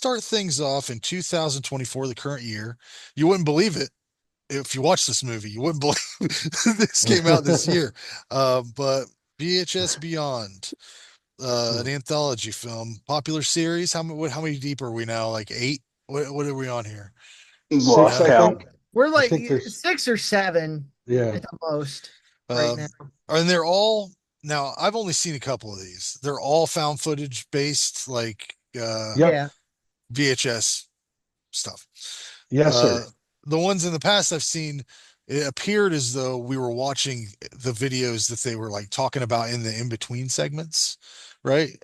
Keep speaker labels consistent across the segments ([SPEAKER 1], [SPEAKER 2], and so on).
[SPEAKER 1] start things off in 2024, the current year. You wouldn't believe it if you watch this movie. You wouldn't believe this came out this year. But VHS Beyond, an anthology film, popular series. How many deep are we now? Like eight? What are we on here?
[SPEAKER 2] Six,
[SPEAKER 3] Lost
[SPEAKER 1] Yeah.
[SPEAKER 2] I
[SPEAKER 3] count.
[SPEAKER 2] think.
[SPEAKER 4] We're
[SPEAKER 2] I
[SPEAKER 4] like
[SPEAKER 2] think there's,
[SPEAKER 4] 6 or 7
[SPEAKER 2] yeah.
[SPEAKER 4] at the most right
[SPEAKER 1] Um,
[SPEAKER 4] now.
[SPEAKER 1] and they're all now. I've only seen a couple of these. They're all found footage based, like
[SPEAKER 2] Yep.
[SPEAKER 4] Yeah.
[SPEAKER 1] VHS stuff.
[SPEAKER 2] Yes,
[SPEAKER 1] Uh,
[SPEAKER 2] sir.
[SPEAKER 1] the ones in the past I've seen, it appeared as though we were watching the videos that they were like talking about in the in between segments, right?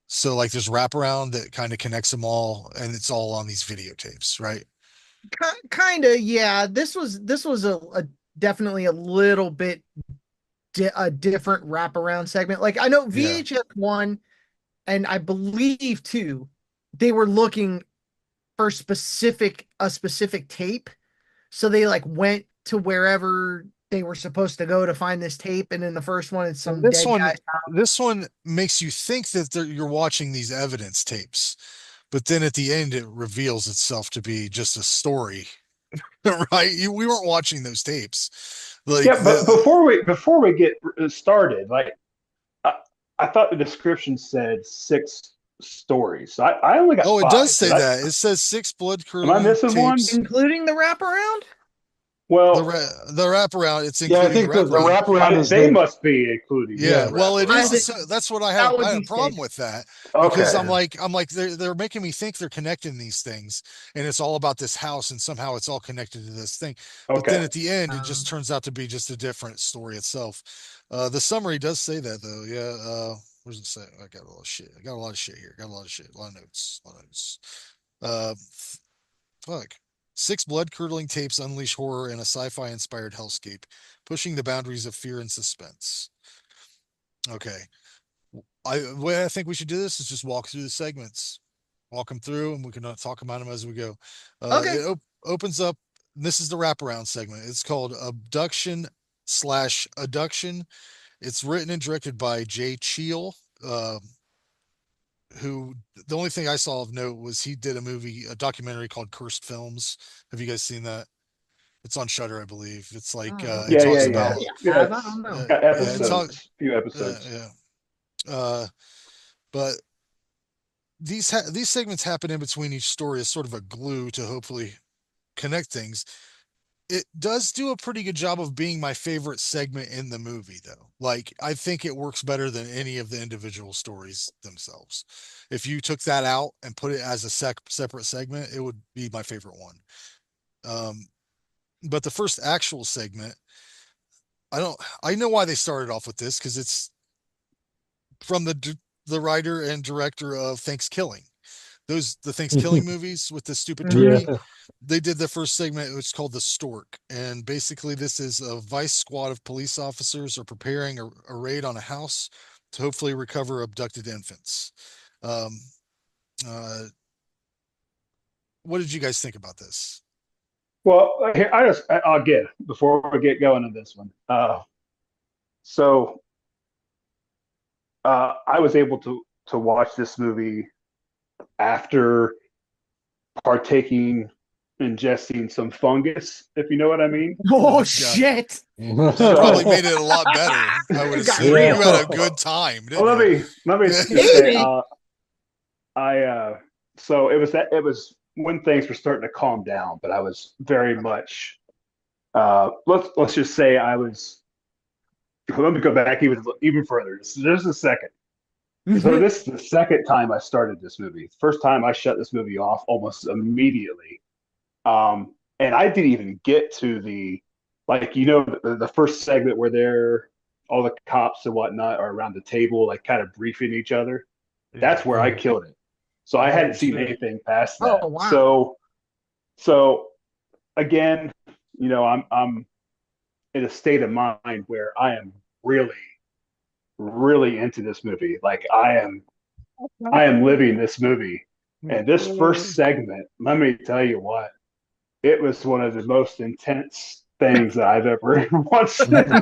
[SPEAKER 1] So like there's wraparound that kind of connects them all, and it's all on these videotapes, right?
[SPEAKER 4] Kind of, yeah. This was a definitely a little bit a different wraparound segment. Like I know
[SPEAKER 1] Yeah.
[SPEAKER 4] VHS one and I believe two, they were looking for specific tape. So they like went to wherever they were supposed to go to find this tape. And in the first one, it's
[SPEAKER 1] And
[SPEAKER 4] some dead guy.
[SPEAKER 1] this one makes you think that you're watching these evidence tapes, but then at the end it reveals itself to be just a story, right? We weren't watching those tapes. Like
[SPEAKER 3] Yeah, but
[SPEAKER 1] the
[SPEAKER 3] before we get started, like I, I thought the description said 6 stories. So I only got
[SPEAKER 1] Oh, it does
[SPEAKER 3] five.
[SPEAKER 1] say that. It says six blood
[SPEAKER 3] Am I
[SPEAKER 1] curdling
[SPEAKER 3] missing one?
[SPEAKER 1] tapes.
[SPEAKER 4] Including the wraparound.
[SPEAKER 3] Well,
[SPEAKER 1] The wraparound, it's
[SPEAKER 2] Yeah, I
[SPEAKER 1] including the
[SPEAKER 2] think the
[SPEAKER 1] wraparound.
[SPEAKER 2] wraparound is
[SPEAKER 3] they
[SPEAKER 2] the,
[SPEAKER 3] must be including
[SPEAKER 1] Yeah,
[SPEAKER 2] yeah.
[SPEAKER 3] the
[SPEAKER 1] well, it
[SPEAKER 4] I
[SPEAKER 1] is.
[SPEAKER 3] wraparound.
[SPEAKER 4] think
[SPEAKER 1] That's what I had.
[SPEAKER 4] that
[SPEAKER 1] I
[SPEAKER 4] would
[SPEAKER 1] had a
[SPEAKER 4] be
[SPEAKER 1] problem
[SPEAKER 4] six.
[SPEAKER 1] with that because
[SPEAKER 3] Okay,
[SPEAKER 1] I'm like they're making me think they're connecting these things, and it's all about this house, and somehow it's all connected to this thing. But then
[SPEAKER 3] okay.
[SPEAKER 1] at the end, it just
[SPEAKER 4] Um,
[SPEAKER 1] turns out to be just a different story itself. The summary does say that though. Yeah. Where's it say? I got a lot of shit. I got a lot of shit here. Got a lot of shit. A lot of notes. A lot of notes. Uh, Fuck. Six blood-curdling tapes unleash horror in a sci-fi inspired hellscape, pushing the boundaries of fear and suspense. Okay. The way I think we should do this is just walk through the segments, walk them through, and we can talk about them as we go.
[SPEAKER 4] okay.
[SPEAKER 1] It opens up. This is the wraparound segment. It's called Abduction slash Adduction. It's written and directed by Jay Cheel, uh, who the only thing I saw of note was he did a documentary called Cursed Films. Have you guys seen that? It's on Shutter, I believe. It's like
[SPEAKER 4] Oh,
[SPEAKER 1] it
[SPEAKER 3] Yeah, yeah,
[SPEAKER 1] talks
[SPEAKER 3] yeah.
[SPEAKER 1] about
[SPEAKER 4] maybe I
[SPEAKER 3] Yeah,
[SPEAKER 4] have. I
[SPEAKER 3] it's
[SPEAKER 4] don't know.
[SPEAKER 3] got
[SPEAKER 1] yeah, it talk
[SPEAKER 3] few episodes.
[SPEAKER 1] yeah. Uh, but these segments happen in between each story as sort of a glue to hopefully connect things. It does do a pretty good job of being my favorite segment in the movie, though. Like, I think it works better than any of the individual stories themselves. If you took that out and put it as a separate segment, it would be my favorite one. Um, but the first actual segment, I know why they started off with this because it's from the writer and director of Thanksgiving. The Thanksgiving movies with the stupid
[SPEAKER 4] Hmm.
[SPEAKER 1] turkey.
[SPEAKER 2] Yeah.
[SPEAKER 1] They did the first segment, which is called The Stork. And basically, this is a vice squad of police officers are preparing a raid on a house to hopefully recover abducted infants. Um, uh, what did you guys think about this?
[SPEAKER 3] Well, here I'll get before we get going on this one. So I was able to watch this movie after partaking, ingesting some fungus, if you know what I mean.
[SPEAKER 4] Oh
[SPEAKER 1] Oh, God.
[SPEAKER 4] shit!
[SPEAKER 1] That probably
[SPEAKER 3] So
[SPEAKER 1] made it a lot better, I would
[SPEAKER 4] It got
[SPEAKER 1] assume. You
[SPEAKER 4] real.
[SPEAKER 1] had a
[SPEAKER 2] Yeah.
[SPEAKER 1] good time,
[SPEAKER 3] well,
[SPEAKER 1] didn't you?
[SPEAKER 3] let me just say,
[SPEAKER 4] Maybe.
[SPEAKER 3] I so it was when things were starting to calm down, but I was very much let's just say I was. Let me go back even further. Just a second. So this is the second time I started this movie. First time I shut this movie off almost immediately. And I didn't even get to the like the first segment where they're all the cops and whatnot are around the table, like kind of briefing each other.
[SPEAKER 1] Yeah.
[SPEAKER 3] That's where I killed it. So I hadn't
[SPEAKER 1] Oh,
[SPEAKER 3] seen
[SPEAKER 1] shit.
[SPEAKER 3] anything past that.
[SPEAKER 4] Oh wow.
[SPEAKER 3] So again, I'm in a state of mind where I am really, really into this movie. Like I am living this movie. And this first segment, let me tell you what, it was one of the most intense things that I've ever watched in my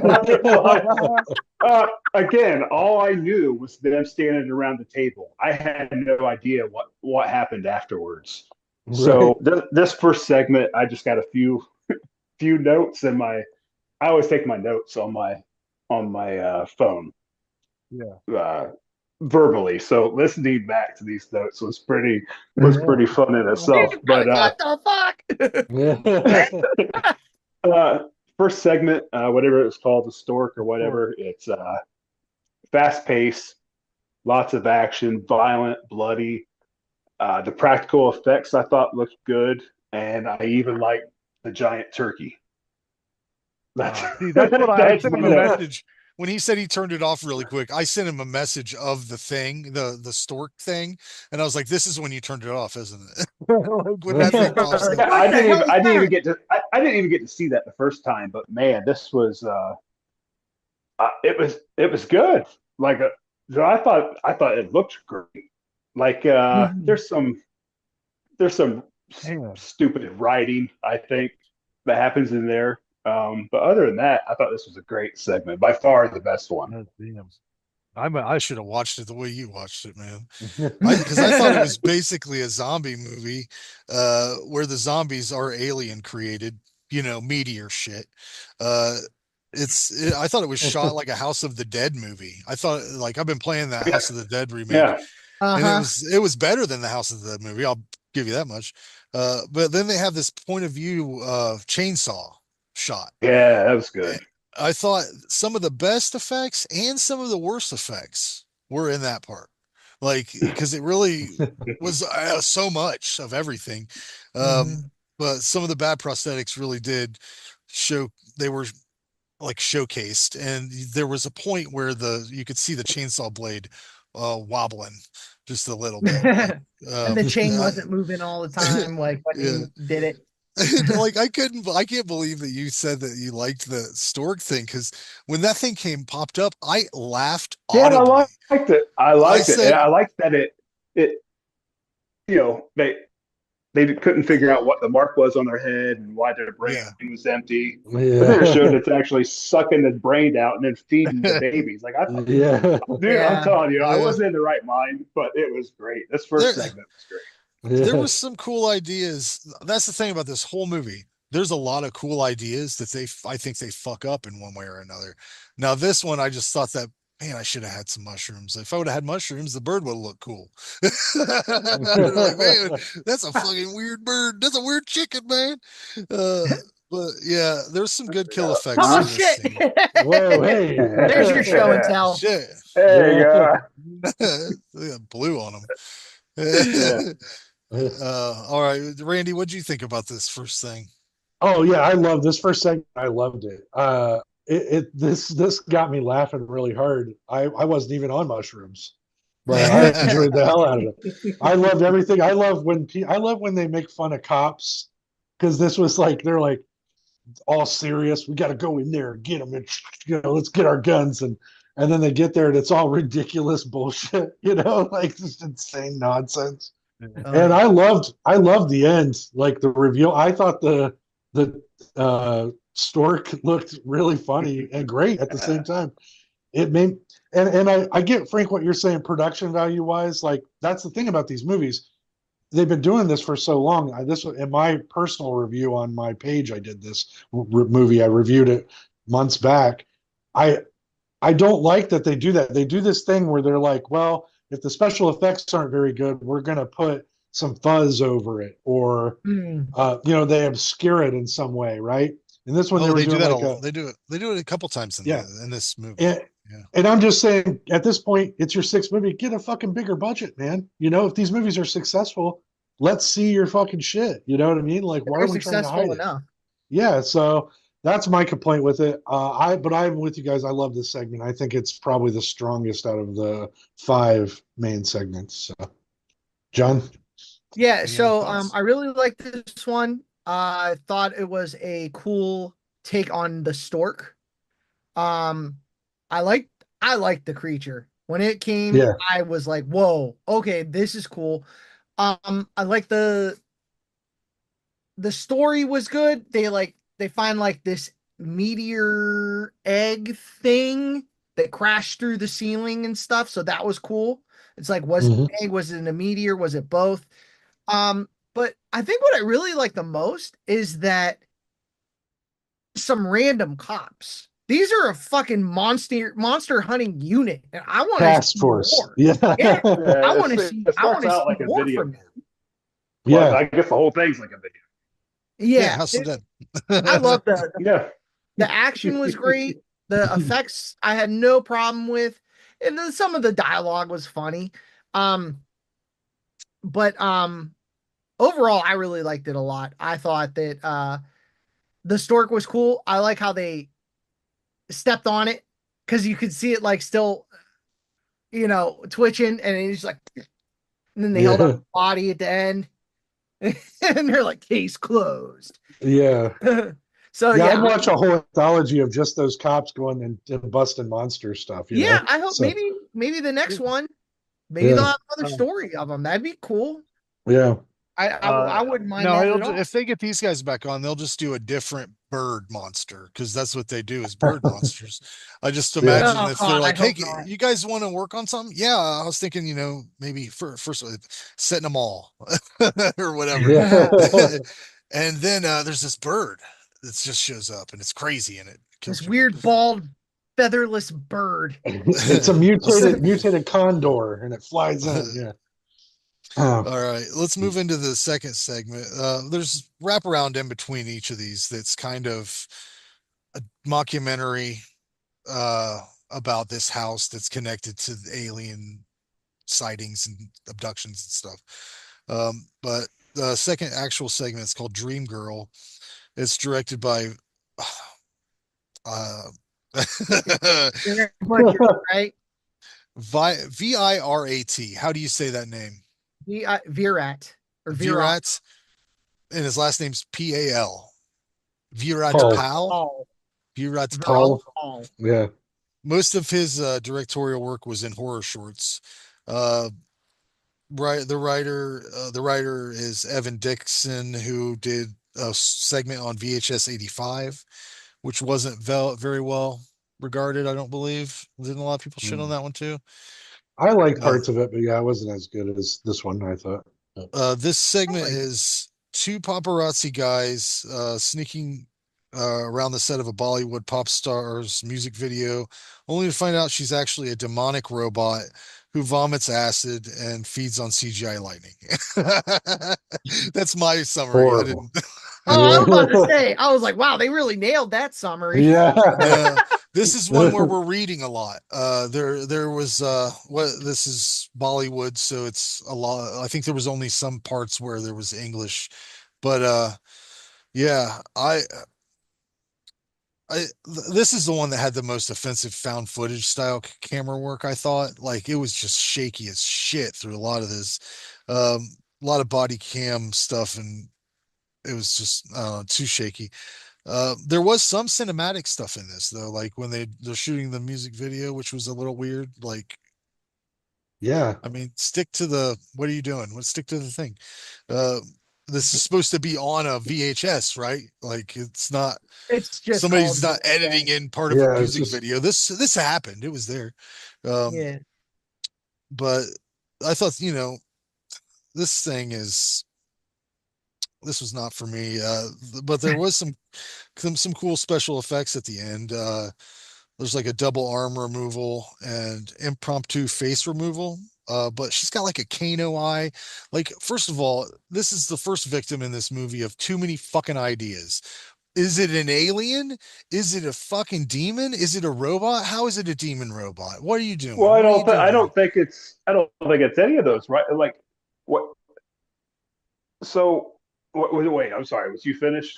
[SPEAKER 3] life. Again, all I knew was them standing around the table. I had no idea what happened afterwards.
[SPEAKER 2] Right.
[SPEAKER 3] So this first segment, I just got a few notes in my. I always take my notes on my phone
[SPEAKER 2] Yeah.
[SPEAKER 3] uh, verbally. So listening back to these notes was pretty fun in itself. But
[SPEAKER 4] What the fuck?
[SPEAKER 2] Yeah.
[SPEAKER 3] uh, first segment, whatever it was called, the stork or whatever, it's fast paced, lots of action, violent, bloody. The practical effects I thought looked good, and I even liked the giant turkey. That's
[SPEAKER 1] See, that's what I
[SPEAKER 3] that's
[SPEAKER 1] sent him
[SPEAKER 3] my
[SPEAKER 1] a
[SPEAKER 3] note.
[SPEAKER 1] message when he said he turned it off really quick. I sent him a message of the thing, the stork thing, and I was like, "This is when you turned it off, isn't it?" Like, when that thing pops
[SPEAKER 4] Like,
[SPEAKER 1] up.
[SPEAKER 3] Yeah,
[SPEAKER 4] what the hell is
[SPEAKER 3] I didn't even
[SPEAKER 4] that?
[SPEAKER 3] get to I didn't even get to see that the first time, but man, this was it was good. Like so I thought it looked great. Like
[SPEAKER 4] Mhm.
[SPEAKER 3] there's some
[SPEAKER 1] Man,
[SPEAKER 3] stupid writing I think that happens in there. But other than that, I thought this was a great segment, by far the best one.
[SPEAKER 1] damn. I should have watched it the way you watched it, man. Because I thought it was basically a zombie movie, where the zombies are alien created, meteor shit. Uh, I thought it was shot like a House of the Dead movie. I thought, like, I've been playing that
[SPEAKER 3] Yeah,
[SPEAKER 1] House of the Dead remake,
[SPEAKER 3] yeah,
[SPEAKER 1] and it
[SPEAKER 4] Uh-huh.
[SPEAKER 1] was it was better than the House of the Dead movie. I'll give you that much. But then they have this point of view chainsaw shot.
[SPEAKER 3] yeah. That was good.
[SPEAKER 1] I thought some of the best effects and some of the worst effects were in that part. Like, because it really was so much of everything. Um,
[SPEAKER 4] Mhm.
[SPEAKER 1] but some of the bad prosthetics really did show, they were like showcased. And there was a point where you could see the chainsaw blade wobbling just a little bit. Like,
[SPEAKER 4] And the chain
[SPEAKER 1] I,
[SPEAKER 4] wasn't moving all the time, like when
[SPEAKER 1] yeah.
[SPEAKER 4] he did it.
[SPEAKER 1] Like, I can't believe that you said that you liked the stork thing, because when that thing popped up, I laughed
[SPEAKER 3] Yeah,
[SPEAKER 1] audibly.
[SPEAKER 3] liked it. I
[SPEAKER 1] I
[SPEAKER 3] liked it, and
[SPEAKER 1] said,
[SPEAKER 3] I liked that it you know they couldn't figure out what the mark was on their head and why their brain
[SPEAKER 1] yeah,
[SPEAKER 3] was empty. But then it showed
[SPEAKER 2] Yeah.
[SPEAKER 3] it's actually sucking the brain out and then feeding the babies. Like I thought,
[SPEAKER 2] Yeah.
[SPEAKER 3] dude, I'm
[SPEAKER 4] Yeah.
[SPEAKER 3] telling you, I
[SPEAKER 1] yeah.
[SPEAKER 3] wasn't in the right mind, but it was great. This first
[SPEAKER 1] There,
[SPEAKER 3] segment was great.
[SPEAKER 1] there
[SPEAKER 2] Yeah.
[SPEAKER 1] was some cool ideas. That's the thing about this whole movie. There's a lot of cool ideas that I think they fuck up in one way or another. Now, this one, I just thought that, man, I should have had some mushrooms. If I would have had mushrooms, the bird would have looked cool. Like, man, that's a fucking weird bird. That's a weird chicken, man. Uh, but yeah, there's some good kill effects
[SPEAKER 4] Oh
[SPEAKER 3] Uh,
[SPEAKER 1] in this
[SPEAKER 4] shit!
[SPEAKER 1] scene.
[SPEAKER 2] Whoa, hey.
[SPEAKER 4] There's your show and tell.
[SPEAKER 1] Shit.
[SPEAKER 3] there you
[SPEAKER 2] Yeah.
[SPEAKER 3] go.
[SPEAKER 1] Yeah, blue on them.
[SPEAKER 3] Yeah.
[SPEAKER 1] All right, Randy, what'd you think about this first thing?
[SPEAKER 2] Oh yeah, I love this first segment. I loved it. This got me laughing really hard. I wasn't even on mushrooms, but I enjoyed the hell out of it. I loved everything. I love when they make fun of cops, because this was like they're like all serious. We got to go in there and get them, and let's get our guns, and then they get there and it's all ridiculous bullshit. Like just insane nonsense.
[SPEAKER 4] Oh
[SPEAKER 2] And
[SPEAKER 4] yeah.
[SPEAKER 2] I loved the end, like the reveal. I thought the stork looked really funny and great at the same time. It made and I get Frank what you're saying, production value wise. Like that's the thing about these movies. They've been doing this for so long. This in my personal review on my page. I did this movie. I reviewed it months back. I I don't like that they do that. They do this thing where they're like, well, if the special effects aren't very good, we're going to put some fuzz over it, or
[SPEAKER 4] Mm.
[SPEAKER 2] they obscure it in some way, right? And this one they
[SPEAKER 1] Oh,
[SPEAKER 2] were
[SPEAKER 1] they do
[SPEAKER 2] doing
[SPEAKER 1] that.
[SPEAKER 2] like a
[SPEAKER 1] They do it a couple times
[SPEAKER 2] yeah,
[SPEAKER 1] in this movie.
[SPEAKER 2] and
[SPEAKER 1] Yeah.
[SPEAKER 2] and I'm just saying, at this point, it's your sixth movie. Get a fucking bigger budget, man. If these movies are successful, let's see your fucking shit. You know what I mean? Like, why
[SPEAKER 4] They're
[SPEAKER 2] are we trying to hide
[SPEAKER 4] successful
[SPEAKER 2] it?
[SPEAKER 4] enough.
[SPEAKER 2] Yeah, so that's my complaint with it. But I'm with you guys. I love this segment. I think it's probably the strongest out of the five main segments. So, John,
[SPEAKER 4] Yeah,
[SPEAKER 1] Any other
[SPEAKER 4] so
[SPEAKER 1] thoughts?
[SPEAKER 4] I really liked this one. I thought it was a cool take on the stork. Um, I liked I liked the creature. When it came,
[SPEAKER 2] yeah,
[SPEAKER 4] I was like, "Whoa, okay, this is cool." I like the story was good. They like they find like this meteor egg thing that crashed through the ceiling and stuff. So that was cool. It's like, was it
[SPEAKER 2] Mhm.
[SPEAKER 4] an egg? Was it a meteor? Was it both? But I think what I really like the most is that some random cops. These are a fucking monster hunting unit, and I want to
[SPEAKER 2] Task
[SPEAKER 4] see
[SPEAKER 2] Force.
[SPEAKER 4] more.
[SPEAKER 2] Yeah.
[SPEAKER 4] Yeah,
[SPEAKER 3] Yeah,
[SPEAKER 4] I want to
[SPEAKER 3] it
[SPEAKER 4] see. I want
[SPEAKER 3] starts
[SPEAKER 4] to
[SPEAKER 3] out
[SPEAKER 4] see
[SPEAKER 3] like a
[SPEAKER 4] more
[SPEAKER 3] video
[SPEAKER 4] from them.
[SPEAKER 3] game. Well,
[SPEAKER 2] Yeah.
[SPEAKER 3] I guess the whole thing's like a video.
[SPEAKER 1] Yeah,
[SPEAKER 4] Yeah,
[SPEAKER 1] House of Dead.
[SPEAKER 4] I love
[SPEAKER 3] Yeah.
[SPEAKER 4] the action was great. The effects I had no problem with, and then some of the dialogue was funny. Um, but overall, I really liked it a lot. I thought that the stork was cool. I like how they stepped on it because you could see it like still, twitching, and it's like, and then they held up
[SPEAKER 2] Yeah.
[SPEAKER 4] the body at the end, and they're like, case closed.
[SPEAKER 2] Yeah.
[SPEAKER 4] So
[SPEAKER 2] Yeah,
[SPEAKER 4] yeah,
[SPEAKER 2] I'd watch a whole anthology of just those cops going and busting monster stuff, you
[SPEAKER 4] yeah.
[SPEAKER 2] know?
[SPEAKER 4] I hope
[SPEAKER 2] So,
[SPEAKER 4] maybe the next one, maybe they'll
[SPEAKER 2] yeah.
[SPEAKER 4] have another story of them. That'd be cool.
[SPEAKER 2] Yeah.
[SPEAKER 4] I wouldn't mind
[SPEAKER 1] No,
[SPEAKER 4] that at all.
[SPEAKER 1] if they get these guys back on, they'll just do a different bird monster because that's what they do is bird monsters. I just
[SPEAKER 2] Yeah.
[SPEAKER 1] imagine
[SPEAKER 4] Oh
[SPEAKER 1] if they're
[SPEAKER 4] God, I
[SPEAKER 1] like, "Hey,
[SPEAKER 4] hope not.
[SPEAKER 1] you guys want to work on something?" Yeah, I was thinking, maybe first setting them all or whatever,
[SPEAKER 2] Yeah.
[SPEAKER 1] and then there's this bird that just shows up and it's crazy and it kills
[SPEAKER 4] This
[SPEAKER 1] people.
[SPEAKER 4] weird bald featherless bird.
[SPEAKER 2] It's a mutated condor and it flies in. Yeah. Oh,
[SPEAKER 1] All right, let's move into the second segment. There's wraparound in between each of these that's kind of a mockumentary about this house that's connected to the alien sightings and abductions and stuff. But the second actual segment is called Dream Girl. It's directed by uh,
[SPEAKER 4] Butcher, right?
[SPEAKER 1] Virat. How do you say that name?
[SPEAKER 4] Virat or Virat.
[SPEAKER 1] Virat, and his last name's Pal. Virat
[SPEAKER 2] Paul.
[SPEAKER 1] Pal.
[SPEAKER 4] Paul.
[SPEAKER 1] Virat
[SPEAKER 2] Paul.
[SPEAKER 1] Pal.
[SPEAKER 4] Paul.
[SPEAKER 2] Yeah.
[SPEAKER 1] Most of his directorial work was in horror shorts. Uh, the writer is Evan Dixon, who did a segment on VHS 85, which wasn't very well regarded, I don't believe. Didn't a lot of people shit on that one too?
[SPEAKER 2] I like
[SPEAKER 1] Uh,
[SPEAKER 2] parts of it, but yeah, it wasn't as good as this one, I thought.
[SPEAKER 1] this segment
[SPEAKER 4] like it.
[SPEAKER 1] is two paparazzi guys sneaking around the set of a Bollywood pop star's music video, only to find out she's actually a demonic robot who vomits acid and feeds on CGI lightning. That's my summary. I
[SPEAKER 2] Horrible.
[SPEAKER 1] didn't.
[SPEAKER 4] Oh, I was about to
[SPEAKER 2] Yeah.
[SPEAKER 4] say, I was like, wow, they really nailed that summary.
[SPEAKER 2] Yeah.
[SPEAKER 1] This is one where we're reading a lot. There was what this is Bollywood, so it's a lot. I think there was only some parts where there was English, but yeah, this is the one that had the most offensive found footage style camera work. I thought like it was just shaky as shit through a lot of this, a lot of body cam stuff, and it was just too shaky. There was some cinematic stuff in this though, like when they're shooting the music video, which was a little weird. Like,
[SPEAKER 2] Yeah.
[SPEAKER 1] I mean, stick to the what are you doing? Let's stick to the thing. Uh, this is supposed to be on a VHS, right? Like it's not
[SPEAKER 4] It's just
[SPEAKER 1] somebody's
[SPEAKER 4] called
[SPEAKER 1] not editing in part of a
[SPEAKER 2] Yeah. It's
[SPEAKER 1] music
[SPEAKER 2] just,
[SPEAKER 1] video. This happened. It was there. Um,
[SPEAKER 4] yeah.
[SPEAKER 1] but I thought, this thing this was not for me. But there was some cool special effects at the end. There's like a double arm removal and impromptu face removal. But she's got like a Kano eye. Like, first of all, this is the first victim in this movie of too many fucking ideas. Is it an alien? Is it a fucking demon? Is it a robot? How is it a demon robot? What are you doing?
[SPEAKER 3] Well,
[SPEAKER 1] What are you
[SPEAKER 3] I
[SPEAKER 1] doing?
[SPEAKER 3] don't think it's any of those, right? Like what? So wait, I'm sorry. Was you finished?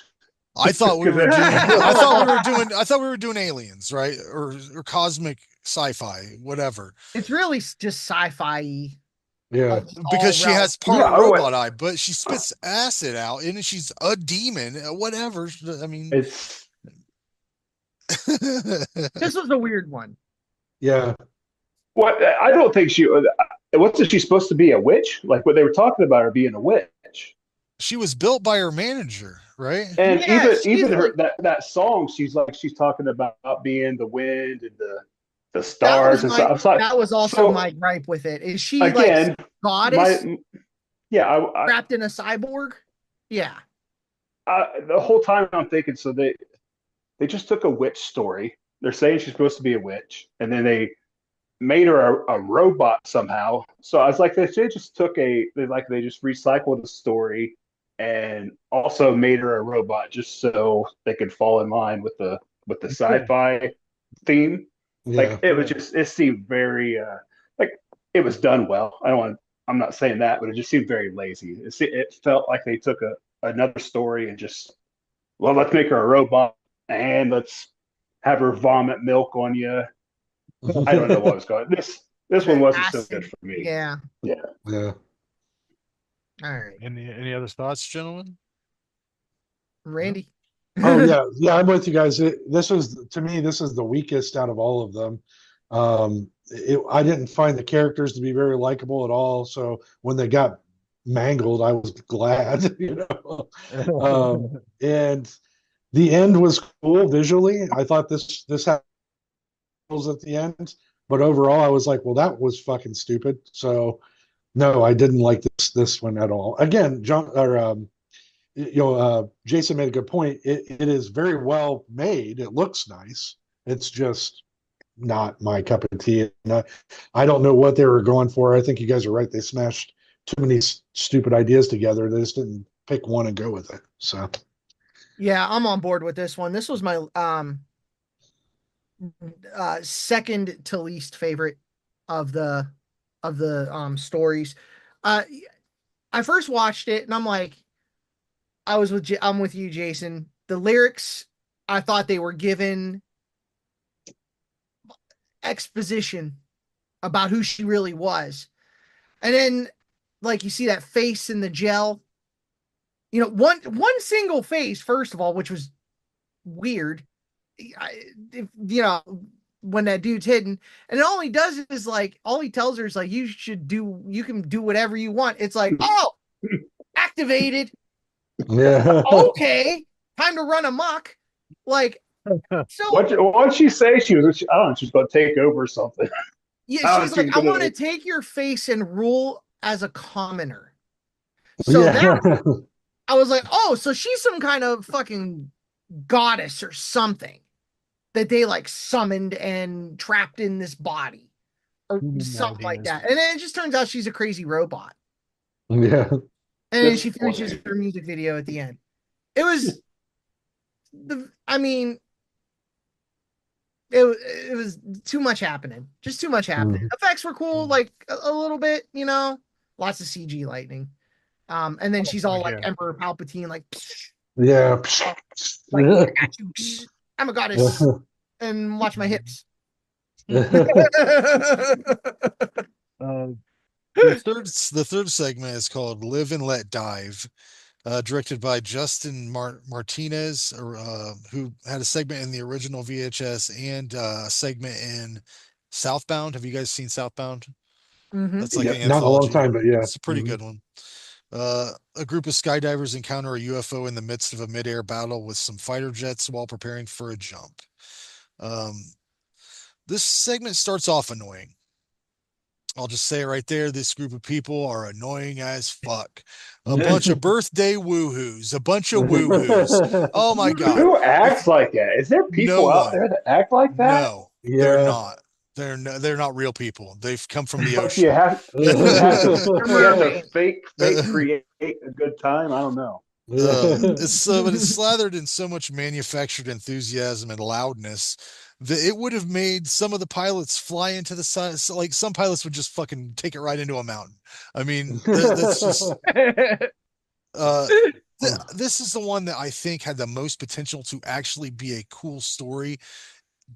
[SPEAKER 1] I thought we
[SPEAKER 3] 'Cause
[SPEAKER 1] were
[SPEAKER 3] it-
[SPEAKER 1] doing. I thought we were doing aliens, right? Or cosmic sci-fi, whatever.
[SPEAKER 4] It's really just sci-fi.
[SPEAKER 2] yeah.
[SPEAKER 1] Because she has part
[SPEAKER 3] Yeah, oh, wait.
[SPEAKER 1] robot eye, but she spits acid out, and she's a demon. Whatever. I mean,
[SPEAKER 3] It's
[SPEAKER 4] This was a weird one.
[SPEAKER 2] Yeah.
[SPEAKER 3] what I don't think she wasn't she supposed to be a witch? Like what they were talking about her being a witch.
[SPEAKER 1] She was built by her manager, right?
[SPEAKER 3] And
[SPEAKER 4] Yeah, she's
[SPEAKER 3] even
[SPEAKER 4] like
[SPEAKER 3] her that song, she's talking about being the wind and the
[SPEAKER 4] that was
[SPEAKER 3] stars and stuff. I was like,
[SPEAKER 4] that was also
[SPEAKER 3] so
[SPEAKER 4] my gripe with it. Is she like
[SPEAKER 3] again,
[SPEAKER 4] goddess
[SPEAKER 3] my yeah,
[SPEAKER 4] trapped in a cyborg? Yeah.
[SPEAKER 3] the whole time I'm thinking, so they just took a witch story. They're saying she's supposed to be a witch, and then they made her a robot somehow. So I was like, they just took they just recycled the story and also made her a robot just so they could fall in line with the sci-fi theme.
[SPEAKER 2] Yeah.
[SPEAKER 3] Like it was just it seemed very like it was done well. I'm not saying that, but it just seemed very lazy. It felt like they took another story and just well, let's make her a robot and let's have her vomit milk on you. I don't know what was going. This one
[SPEAKER 4] The
[SPEAKER 3] wasn't so good
[SPEAKER 4] acid.
[SPEAKER 3] for me.
[SPEAKER 4] Yeah.
[SPEAKER 3] Yeah.
[SPEAKER 2] Yeah.
[SPEAKER 4] All right.
[SPEAKER 1] Any other thoughts, gentlemen?
[SPEAKER 4] Randy.
[SPEAKER 2] Oh yeah, yeah, I'm with you guys. This was to me, this is the weakest out of all of them. I didn't find the characters to be very likable at all. So when they got mangled, I was glad, you know. And the end was cool visually. I thought this had at the end, but overall, I was like, well, that was fucking stupid. So no, I didn't like this one at all. Again, John or Jason made a good point. It is very well made. It looks nice. It's just not my cup of tea. And I don't know what they were going for. I think you guys are right. They smashed too many stupid ideas together. They just didn't pick one and go with it. So
[SPEAKER 4] Yeah, I'm on board with this one. This was my second to least favorite of the stories. Uh I first watched it and I'm like I'm with you, Jason. The lyrics, I thought they were given exposition about who she really was. And then like you see that face in the gel. You know, one single face, first of all, which was weird. You know, when that dude's hidden, and all he does is like all he tells her is like you can do whatever you want. It's like, oh, activated.
[SPEAKER 2] yeah,
[SPEAKER 4] Okay, time to run amok. Like, so
[SPEAKER 3] What'd she say? I don't know. She's going to take over or something.
[SPEAKER 4] yeah,
[SPEAKER 3] Oh,
[SPEAKER 4] she's
[SPEAKER 3] she's
[SPEAKER 4] like, I want
[SPEAKER 3] gonna.
[SPEAKER 4] to take your face and rule as a commoner. So that
[SPEAKER 2] yeah,
[SPEAKER 4] I was like, oh, so she's some kind of fucking goddess or something that they like summoned and trapped in this body or something like that. And then it just turns out she's a crazy robot.
[SPEAKER 2] yeah.
[SPEAKER 4] And then she finishes her music video at the end. It was I mean, it was too much happening. Just too much happening. Effects were cool, like a little bit, you know, lots of CG lightning. And then she's all like Emperor Palpatine, like,
[SPEAKER 2] Yeah.
[SPEAKER 4] like I got you. I'm a goddess, and watch my hips.
[SPEAKER 1] The third segment is called "Live and Let Dive," directed by Justin Martinez, who had a segment in the original VHS and a segment in Southbound. Have you guys seen Southbound?
[SPEAKER 4] Mm-hmm.
[SPEAKER 1] That's like
[SPEAKER 2] Yeah,
[SPEAKER 1] an
[SPEAKER 2] not in a long
[SPEAKER 1] anthology.
[SPEAKER 2] time, but yeah.
[SPEAKER 1] It's a pretty good one. A group of skydivers encounter a UFO in the midst of a midair battle with some fighter jets while preparing for a jump. Um, this segment starts off annoying. I'll just say it right there. This group of people are annoying as fuck. A bunch of birthday woohoos. A bunch of woohoos. Oh my god.
[SPEAKER 3] Who acts like that? Is there
[SPEAKER 1] No
[SPEAKER 3] people out
[SPEAKER 1] one.
[SPEAKER 3] there that act like that?
[SPEAKER 1] No, they're
[SPEAKER 2] Yeah.
[SPEAKER 1] not. They're not real people. They've come from the
[SPEAKER 3] Like
[SPEAKER 1] ocean.
[SPEAKER 3] you have to fake create a good time. I don't know.
[SPEAKER 1] But it's slathered in so much manufactured enthusiasm and loudness that it would have made some of the pilots fly into the sun. So, like some pilots would just fucking take it right into a mountain. I mean, that's just uh, this is the one that I think had the most potential to actually be a cool story,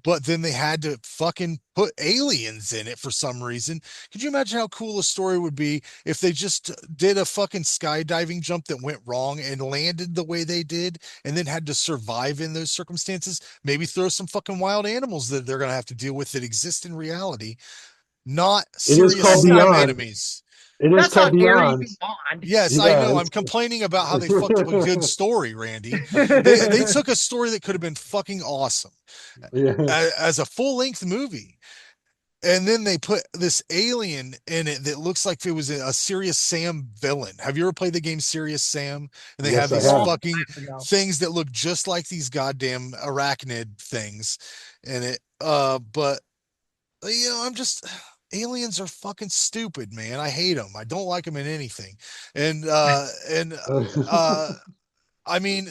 [SPEAKER 1] but then they had to fucking put aliens in it for some reason. Could you imagine how cool a story would be if they just did a fucking skydiving jump that went wrong and landed the way they did and then had to survive in those circumstances? Maybe throw some fucking wild animals that they're going to have to deal with that exist in reality, not
[SPEAKER 2] It is
[SPEAKER 1] serious
[SPEAKER 2] called
[SPEAKER 1] slime
[SPEAKER 2] Beyond.
[SPEAKER 1] enemies.
[SPEAKER 2] It is
[SPEAKER 4] That's
[SPEAKER 2] called
[SPEAKER 4] not Area
[SPEAKER 2] Beyond.
[SPEAKER 4] Beyond.
[SPEAKER 1] Yes, I
[SPEAKER 2] Yeah,
[SPEAKER 1] know. I'm
[SPEAKER 2] it's-
[SPEAKER 1] complaining about how they fucked up a good story, Randy. They took a story that could have been fucking awesome
[SPEAKER 2] Yeah.
[SPEAKER 1] as a full length movie. And then they put this alien in it that looks like it was a Serious Sam villain. Have you ever played the game Serious Sam? And they
[SPEAKER 2] Yes,
[SPEAKER 1] have
[SPEAKER 2] I
[SPEAKER 1] these
[SPEAKER 2] have.
[SPEAKER 1] fucking
[SPEAKER 4] Ago.
[SPEAKER 1] things that look just like these goddamn arachnid things in it. But I'm just aliens are fucking stupid, man. I hate them. I don't like them in anything. And I mean,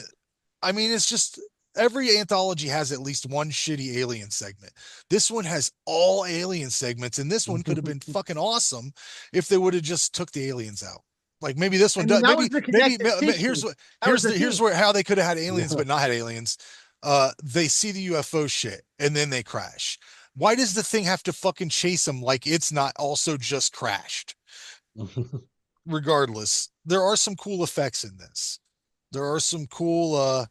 [SPEAKER 1] it's just every anthology has at least one shitty alien segment. This one has all alien segments, and this one could have been fucking awesome if they would have just took the aliens out. Like maybe this one
[SPEAKER 4] I mean,
[SPEAKER 1] does.
[SPEAKER 4] that was the connective
[SPEAKER 1] Here's
[SPEAKER 4] tissue.
[SPEAKER 1] what
[SPEAKER 4] That was
[SPEAKER 1] here's
[SPEAKER 4] the
[SPEAKER 1] where how they could have had aliens
[SPEAKER 2] Yeah.
[SPEAKER 1] but not had aliens. They see the UFO shit and then they crash. Why does the thing have to fucking chase them like it's not also just crashed? Regardless, there are some cool effects in this. There are some cool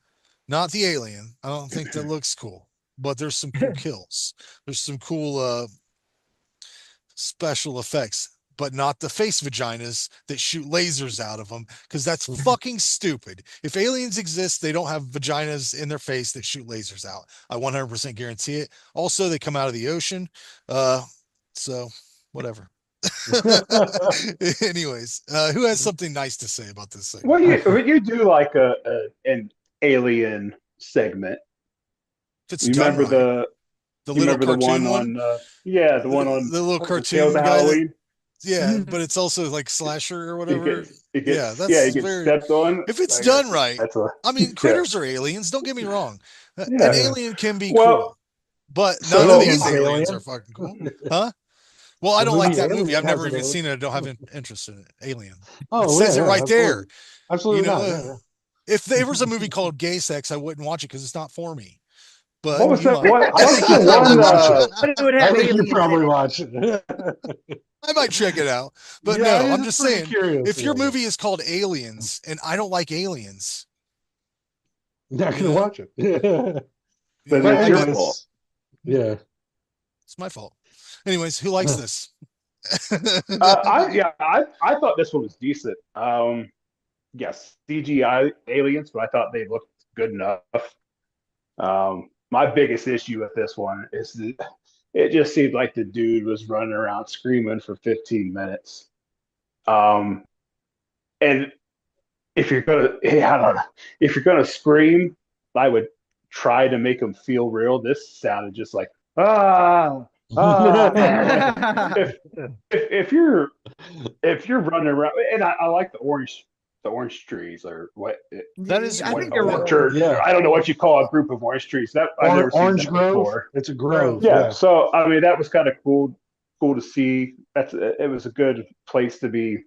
[SPEAKER 1] not the alien. I don't think that looks cool, but there's some cool kills. There's some cool special effects, but not the face vaginas that shoot lasers out of them because that's fucking stupid. If aliens exist, they don't have vaginas in their face that shoot lasers out. I 100% guarantee it. Also, they come out of the ocean. So whatever. Anyways, who has something nice to say about this thing?
[SPEAKER 3] Well, you do like an alien segment.
[SPEAKER 1] If it's
[SPEAKER 3] You
[SPEAKER 1] done
[SPEAKER 3] remember
[SPEAKER 1] right, the
[SPEAKER 3] you
[SPEAKER 1] little
[SPEAKER 3] remember the
[SPEAKER 1] cartoon
[SPEAKER 3] one
[SPEAKER 1] one,
[SPEAKER 3] on the one on
[SPEAKER 1] the little
[SPEAKER 3] Tales
[SPEAKER 1] cartoon
[SPEAKER 3] of
[SPEAKER 1] guy.
[SPEAKER 3] Halloween.
[SPEAKER 1] Yeah, but it's also like slasher or
[SPEAKER 3] You
[SPEAKER 1] whatever. Yeah,
[SPEAKER 3] yeah,
[SPEAKER 1] that's
[SPEAKER 3] you get
[SPEAKER 1] very.
[SPEAKER 3] stepped on.
[SPEAKER 1] If it's
[SPEAKER 3] Like,
[SPEAKER 1] done right,
[SPEAKER 3] that's a
[SPEAKER 1] I mean,
[SPEAKER 3] yeah.
[SPEAKER 1] critters are aliens. Don't get me wrong. An
[SPEAKER 3] Yeah.
[SPEAKER 1] alien can be
[SPEAKER 3] Well,
[SPEAKER 1] cool, but
[SPEAKER 3] so
[SPEAKER 1] none of
[SPEAKER 2] Aliens,
[SPEAKER 1] these aliens
[SPEAKER 2] Alien.
[SPEAKER 1] are fucking cool, huh? Well, I
[SPEAKER 2] The
[SPEAKER 1] don't like
[SPEAKER 2] movie
[SPEAKER 1] that movie.
[SPEAKER 2] Alien
[SPEAKER 1] I've
[SPEAKER 2] has
[SPEAKER 1] never
[SPEAKER 2] an
[SPEAKER 1] even
[SPEAKER 2] alien.
[SPEAKER 1] seen it. I don't have an interest in it. Alien. It
[SPEAKER 2] Oh
[SPEAKER 1] says it
[SPEAKER 2] yeah,
[SPEAKER 1] right there.
[SPEAKER 2] absolutely not.
[SPEAKER 1] Uh,
[SPEAKER 2] Yeah.
[SPEAKER 1] if there was a movie called Gay Sex, I wouldn't watch it because it's not for me. But
[SPEAKER 3] what was
[SPEAKER 1] you
[SPEAKER 3] that?
[SPEAKER 1] might.
[SPEAKER 3] What,
[SPEAKER 2] I
[SPEAKER 3] what's
[SPEAKER 2] think
[SPEAKER 3] the
[SPEAKER 2] you probably
[SPEAKER 3] one?
[SPEAKER 2] watch it.
[SPEAKER 4] But it would
[SPEAKER 2] I
[SPEAKER 4] have
[SPEAKER 2] think you
[SPEAKER 4] aliens in
[SPEAKER 2] probably
[SPEAKER 4] it.
[SPEAKER 2] watch it.
[SPEAKER 1] I might check it out. But
[SPEAKER 2] Yeah,
[SPEAKER 1] no, I'm
[SPEAKER 2] it's
[SPEAKER 1] just
[SPEAKER 2] pretty
[SPEAKER 1] saying,
[SPEAKER 2] curious.
[SPEAKER 1] if your
[SPEAKER 2] Yeah,
[SPEAKER 1] movie is called Aliens and I don't like aliens,
[SPEAKER 2] yeah. Not
[SPEAKER 1] you
[SPEAKER 2] gonna
[SPEAKER 1] know,
[SPEAKER 2] watch it. Yeah.
[SPEAKER 3] Then
[SPEAKER 2] But
[SPEAKER 3] it's your
[SPEAKER 2] anyways,
[SPEAKER 3] fault.
[SPEAKER 2] yeah.
[SPEAKER 1] it's my fault. Anyways, who likes this?
[SPEAKER 3] I thought this one was decent. Yes, CGI aliens, but I thought they looked good enough. My biggest issue with this one is that it just seemed like the dude was running around screaming for 15 minutes. Um, and if you're gonna, I don't know, if you're gonna scream, I would try to make them feel real. This sounded just like ah ah. If if you're running around, and I like the orange trees or what
[SPEAKER 1] That is
[SPEAKER 4] I
[SPEAKER 1] cool.
[SPEAKER 4] think you're
[SPEAKER 3] what
[SPEAKER 4] right.
[SPEAKER 3] church,
[SPEAKER 2] Yeah.
[SPEAKER 3] I don't know what you call a group of orange trees. That I've never seen
[SPEAKER 2] Orange
[SPEAKER 3] that
[SPEAKER 2] Grove.
[SPEAKER 3] before.
[SPEAKER 2] It's a grove.
[SPEAKER 3] Yeah,
[SPEAKER 2] Yeah.
[SPEAKER 3] so I mean that was kind of cool to see. It was a good place to be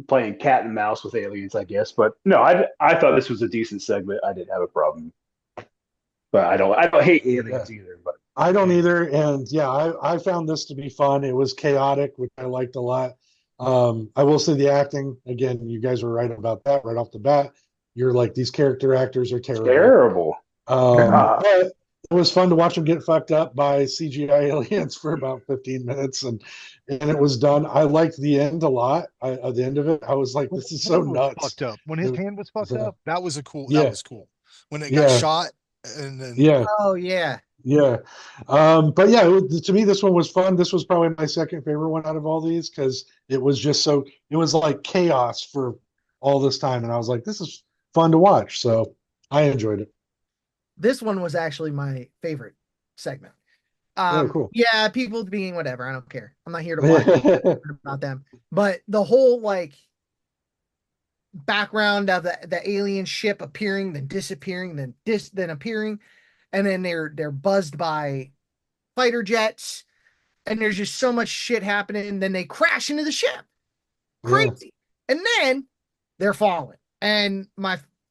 [SPEAKER 3] playing cat and mouse with aliens, I guess. But no, I thought this was a decent segment. I didn't have a problem. But I don't hate aliens either. But
[SPEAKER 2] I don't either. And yeah, I found this to be fun. It was chaotic, which I liked a lot. I will say the acting, again, you guys were right about that right off the bat. You're like, these character actors are terrible.
[SPEAKER 3] terrible.
[SPEAKER 2] But it was fun to watch them get fucked up by CGI aliens for about 15 minutes, and it was done. I liked the end a lot. At the end of it, I was like, "This is so
[SPEAKER 1] Hand was
[SPEAKER 2] nuts."
[SPEAKER 1] Fucked up. When his hand was fucked
[SPEAKER 2] So-
[SPEAKER 1] up, that was cool.
[SPEAKER 2] Yeah.
[SPEAKER 1] That was cool. When it got
[SPEAKER 2] Yeah.
[SPEAKER 1] shot, and then
[SPEAKER 2] Yeah,
[SPEAKER 4] Oh yeah.
[SPEAKER 2] yeah. But yeah, to me, this one was fun. This was probably my second favorite one out of all these because it was just so. It was like chaos for all this time, and I was like, "This is fun to watch." So I enjoyed it.
[SPEAKER 4] This one was actually my favorite segment.
[SPEAKER 2] Oh, cool.
[SPEAKER 4] Yeah, people being whatever. I don't care. I'm not here to watch about them. But the whole like background of the alien ship appearing, then disappearing, then appearing, and then they're buzzed by fighter jets, and there's just so much shit happening. And then they crash into the ship. Crazy. And then they're falling. And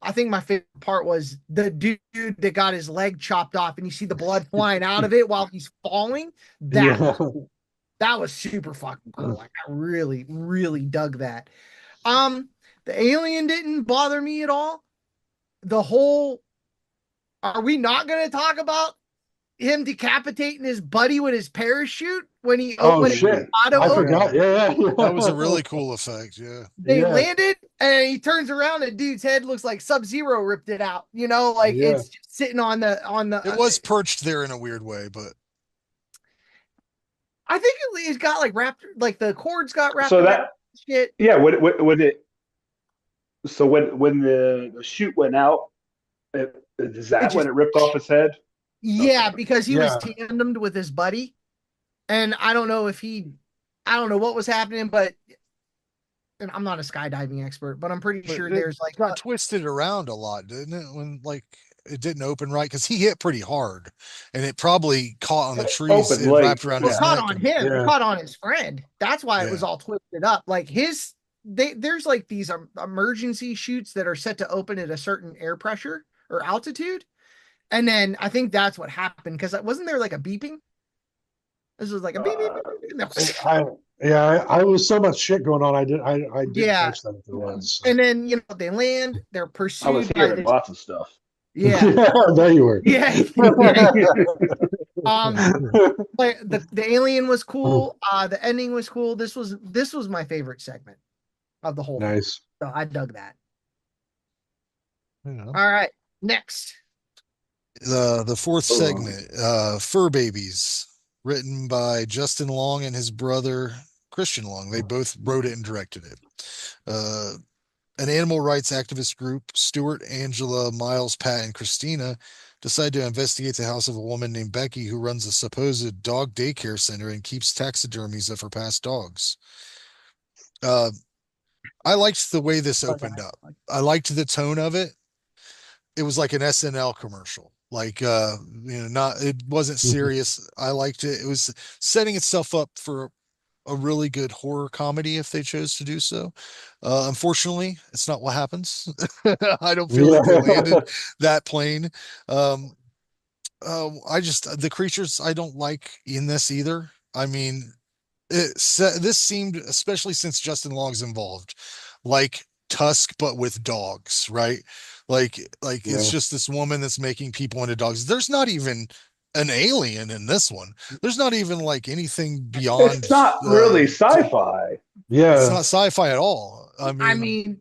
[SPEAKER 4] I think my favorite part was the dude that got his leg chopped off and you see the blood flying out of it while he's falling. That was super fucking cool. Like, I really, really dug that. The alien didn't bother me at all. The whole, are we not going to talk about him decapitating his buddy with his parachute when he
[SPEAKER 2] Oh
[SPEAKER 4] when
[SPEAKER 2] shit!
[SPEAKER 4] auto
[SPEAKER 2] I
[SPEAKER 4] opened.
[SPEAKER 2] forgot. Yeah, yeah.
[SPEAKER 1] That was a really cool effect. Yeah.
[SPEAKER 4] They
[SPEAKER 2] Yeah.
[SPEAKER 4] landed and he turns around and dude's head looks like Sub-Zero ripped it out. You know, like
[SPEAKER 2] Yeah.
[SPEAKER 4] it's just sitting on the
[SPEAKER 1] It was perched there in a weird way, but
[SPEAKER 4] I think it got like wrapped, like the cords got wrapped
[SPEAKER 3] So
[SPEAKER 4] around
[SPEAKER 3] that
[SPEAKER 4] shit.
[SPEAKER 3] yeah, when it so when the chute went out, is that when it ripped off his head?
[SPEAKER 4] Yeah,
[SPEAKER 3] Okay.
[SPEAKER 4] because he was
[SPEAKER 2] Yeah.
[SPEAKER 4] tandemed with his buddy. And I don't know what was happening, but and I'm not a skydiving expert, but I'm pretty sure there's like
[SPEAKER 1] got twisted around a lot, didn't it? When like it didn't open right because he hit pretty hard, and it probably caught on the trees
[SPEAKER 3] Opened
[SPEAKER 1] and
[SPEAKER 3] late.
[SPEAKER 1] wrapped around
[SPEAKER 4] well,
[SPEAKER 1] his
[SPEAKER 4] it caught
[SPEAKER 1] neck.
[SPEAKER 4] on
[SPEAKER 1] and-
[SPEAKER 4] him.
[SPEAKER 2] Yeah.
[SPEAKER 4] It caught on his friend. That's why it was
[SPEAKER 1] Yeah.
[SPEAKER 4] all twisted up. Like there's like these emergency chutes that are set to open at a certain air pressure or altitude, and then I think that's what happened because wasn't there like a beeping? This was like a beep, beep, beep, beep, beep.
[SPEAKER 2] I was so much shit going on. I didn't
[SPEAKER 4] Yeah.
[SPEAKER 2] catch that if there was. So.
[SPEAKER 4] And then they land. They're
[SPEAKER 3] I was
[SPEAKER 4] pursued by
[SPEAKER 3] hearing
[SPEAKER 4] this.
[SPEAKER 3] lots of stuff.
[SPEAKER 4] Yeah,
[SPEAKER 2] There you were.
[SPEAKER 4] yeah. Like the alien was cool. The ending was cool. This was my favorite segment of the whole thing.
[SPEAKER 2] Nice.
[SPEAKER 4] So I dug that.
[SPEAKER 1] You know.
[SPEAKER 4] All right, next.
[SPEAKER 1] The fourth segment, Fur Babies, written by Justin Long and his brother Christian Long. They both wrote it and directed it. An animal rights activist group, Stuart, Angela, Miles, Pat, and Christina, decide to investigate the house of a woman named Becky who runs a supposed dog daycare center and keeps taxidermies of her past dogs. I liked the way this opened up. I liked the tone of it. It was like an SNL commercial. Like it wasn't serious. I liked it. It was setting itself up for a really good horror comedy if they chose to do so. Unfortunately, it's not what happens. I don't feel like they landed that plane. The creatures I don't like in this either. I mean, this seemed, especially since Justin Long's involved, like Tusk but with dogs, right? Like it's just this woman that's making people into dogs. There's not even an alien in this one. There's not even like anything beyond.
[SPEAKER 3] It's not really sci-fi.
[SPEAKER 2] Yeah.
[SPEAKER 1] It's not sci-fi at all.
[SPEAKER 4] I mean,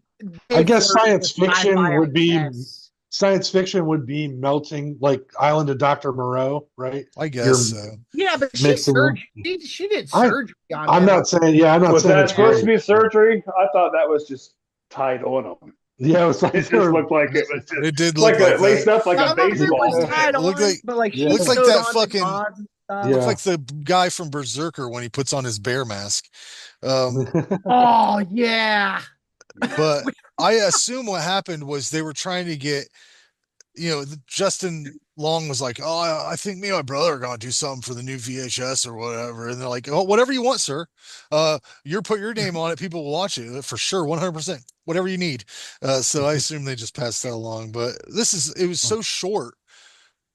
[SPEAKER 2] I guess science fiction
[SPEAKER 4] sci-fi,
[SPEAKER 2] would be
[SPEAKER 4] yes.
[SPEAKER 2] science fiction would be melting like Island of Dr. Moreau, right?
[SPEAKER 1] I guess so.
[SPEAKER 4] Yeah, but she
[SPEAKER 2] Mixing them.
[SPEAKER 4] she did surgery on
[SPEAKER 2] I'm
[SPEAKER 4] him.
[SPEAKER 2] not saying I'm not
[SPEAKER 3] Was
[SPEAKER 2] saying
[SPEAKER 3] that
[SPEAKER 2] it's
[SPEAKER 3] supposed to
[SPEAKER 2] great.
[SPEAKER 3] be surgery? I thought that was just tied on them.
[SPEAKER 2] Yeah, it was like
[SPEAKER 3] It just looked like it was just
[SPEAKER 1] It did
[SPEAKER 3] like
[SPEAKER 1] look like
[SPEAKER 3] laced
[SPEAKER 1] that.
[SPEAKER 3] up like a
[SPEAKER 4] Some of it
[SPEAKER 3] baseball.
[SPEAKER 4] was tied
[SPEAKER 1] It looked
[SPEAKER 4] on,
[SPEAKER 1] like-
[SPEAKER 4] but like she
[SPEAKER 2] looks
[SPEAKER 1] like
[SPEAKER 4] sewed
[SPEAKER 1] that
[SPEAKER 4] on the
[SPEAKER 1] fucking-
[SPEAKER 4] gauze and stuff.
[SPEAKER 2] Yeah.
[SPEAKER 1] Looks like the guy from Berserker when he puts on his bear mask.
[SPEAKER 4] Oh yeah.
[SPEAKER 1] But I assume what happened was they were trying to get, Justin Long was like, "Oh, I think me and my brother are gonna do something for the new VHS or whatever," and they're like, "Oh, whatever you want, sir. You put your name on it, people will watch it for sure, 100%. Whatever you need." So I assume they just passed that along. But it was so short.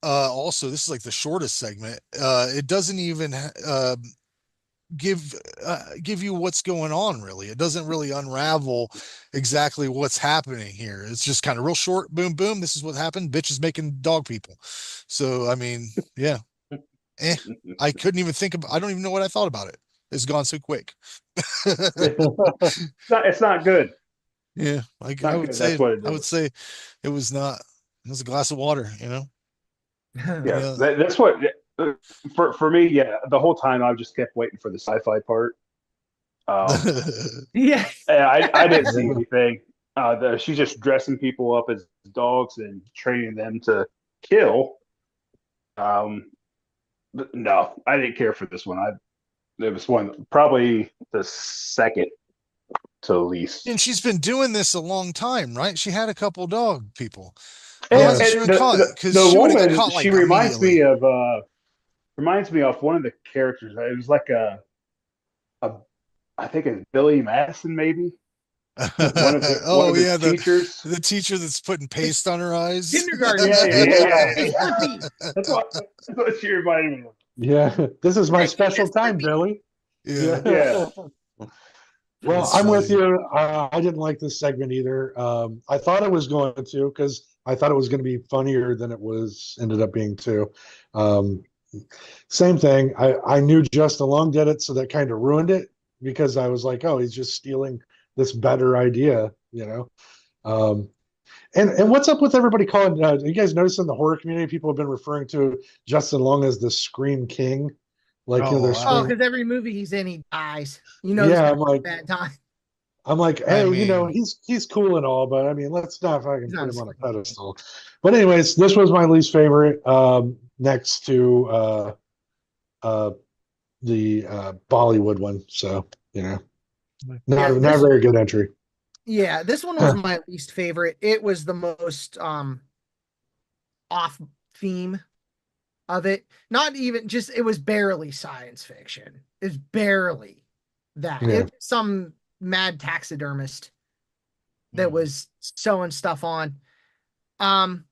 [SPEAKER 1] Also, this is like the shortest segment. It doesn't even give you what's going on, really. It doesn't really unravel exactly what's happening here. It's just kind of real short, boom boom, this is what happened, bitches making dog people. So I mean, yeah. I couldn't even I don't even know what I thought about it. It's gone so quick.
[SPEAKER 3] It's not good.
[SPEAKER 1] Yeah,
[SPEAKER 3] Not
[SPEAKER 1] I would
[SPEAKER 3] good,
[SPEAKER 1] say
[SPEAKER 3] that's what it
[SPEAKER 1] I would
[SPEAKER 3] is.
[SPEAKER 1] say it was not. It was a glass of water,
[SPEAKER 3] Yeah,
[SPEAKER 1] Yeah.
[SPEAKER 3] that's what for me. Yeah, the whole time I just kept waiting for the sci-fi part.
[SPEAKER 4] Yeah.
[SPEAKER 3] I didn't see anything. She's just dressing people up as dogs and training them to kill. But no, I didn't care for this one. It was probably the second to least.
[SPEAKER 1] And she's been doing this a long time, right? She had a couple dog people.
[SPEAKER 3] And
[SPEAKER 1] She would've caught- 'cause
[SPEAKER 3] the
[SPEAKER 1] she would've got
[SPEAKER 3] woman,
[SPEAKER 1] caught, like,
[SPEAKER 3] she reminds me
[SPEAKER 1] immediately.
[SPEAKER 3] of one of the characters. It was like I think it's Billy Madison, maybe. One of the teachers.
[SPEAKER 1] the teacher that's putting paste on her eyes.
[SPEAKER 4] Kindergarten.
[SPEAKER 3] Yeah. That's what she reminded me of.
[SPEAKER 2] Yeah, this is my special time, Billy.
[SPEAKER 1] Yeah.
[SPEAKER 3] Yeah.
[SPEAKER 2] Well,
[SPEAKER 1] That's
[SPEAKER 2] I'm with
[SPEAKER 1] funny.
[SPEAKER 2] you. I didn't like this segment either. I thought I was going to because I thought it was going to be funnier than it was ended up being too. Um, Same thing. I knew Justin Long did it, so that kind of ruined it because I was like, oh, he's just stealing this better idea, you know. Um, and what's up with everybody calling? You guys notice in the horror community, people have been referring to Justin Long as the Scream King, like
[SPEAKER 1] Oh,
[SPEAKER 2] they're
[SPEAKER 1] wow.
[SPEAKER 4] Oh,
[SPEAKER 2] screaming.
[SPEAKER 4] because every movie he's in, he dies. You know, it's
[SPEAKER 2] Yeah,
[SPEAKER 4] gonna be a bad time.
[SPEAKER 2] I'm like,
[SPEAKER 1] I
[SPEAKER 2] hey, you know,
[SPEAKER 1] mean,
[SPEAKER 2] he's cool and all, but I mean, let's not fucking
[SPEAKER 4] He's not
[SPEAKER 2] put
[SPEAKER 4] a
[SPEAKER 2] him on a
[SPEAKER 4] Scream King.
[SPEAKER 2] pedestal. But anyways, this was my least favorite, next to uh the Bollywood one. So, you know,
[SPEAKER 4] Yeah,
[SPEAKER 2] not a very good entry.
[SPEAKER 4] this one was my least favorite. It was the most off theme of it. Not even just it was barely science fiction. It's barely that.
[SPEAKER 2] Yeah.
[SPEAKER 4] It some mad taxidermist that was sewing stuff on.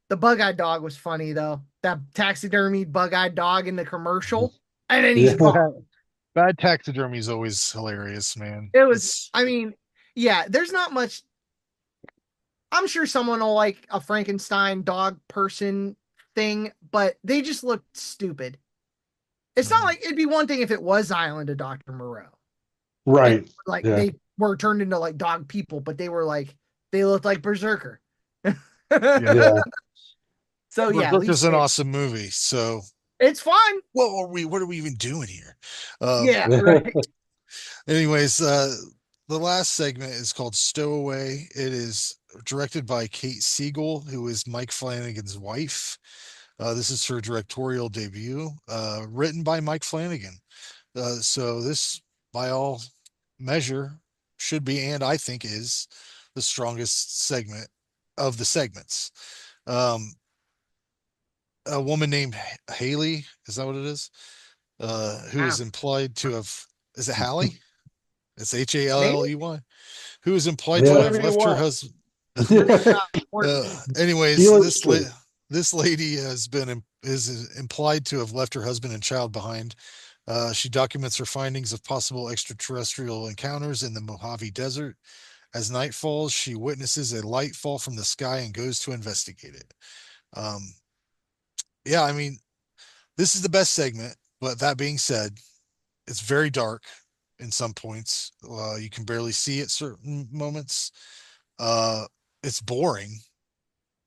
[SPEAKER 4] The bug-eyed dog was funny though. That taxidermy bug-eyed dog in the commercial, and then he's
[SPEAKER 2] Yeah.
[SPEAKER 4] gone.
[SPEAKER 1] bad taxidermy is always hilarious, man.
[SPEAKER 4] It was, I mean, yeah, there's not much. I'm sure someone will like a Frankenstein dog person thing, but they just looked stupid. It's not like it'd be one thing if it was Island of Dr. Moreau. And
[SPEAKER 2] Right.
[SPEAKER 4] like
[SPEAKER 2] Yeah.
[SPEAKER 4] they were turned into like dog people, but they were like they looked like Berserker.
[SPEAKER 2] Yeah.
[SPEAKER 4] So yeah,
[SPEAKER 1] Berserker's an awesome movie. So
[SPEAKER 4] it's fun.
[SPEAKER 1] what are we even doing here?
[SPEAKER 4] Yeah, right.
[SPEAKER 1] Anyways, the last segment is called Stowaway. It is directed by Kate Siegel, who is Mike Flanagan's wife. This is her directorial debut, written by Mike Flanagan. So this, by all measure, should be, and I think is, the strongest segment of the segments. Um, a woman named Haley, is that what it is? Who is
[SPEAKER 4] Wow.
[SPEAKER 1] implied to have, is it Hallie? It's Halley, who is implied to
[SPEAKER 2] Yeah.
[SPEAKER 1] have
[SPEAKER 3] Whatever you
[SPEAKER 1] left her
[SPEAKER 3] want.
[SPEAKER 1] husband.
[SPEAKER 4] Important.
[SPEAKER 1] Anyways,
[SPEAKER 2] Feel it's true.
[SPEAKER 1] this lady is implied to have left her husband and child behind. She documents her findings of possible extraterrestrial encounters in the Mojave Desert. As night falls, she witnesses a light fall from the sky and goes to investigate it. Um, yeah, I mean, this is the best segment, but that being said, it's very dark in some points. You can barely see at certain moments. Uh, it's boring,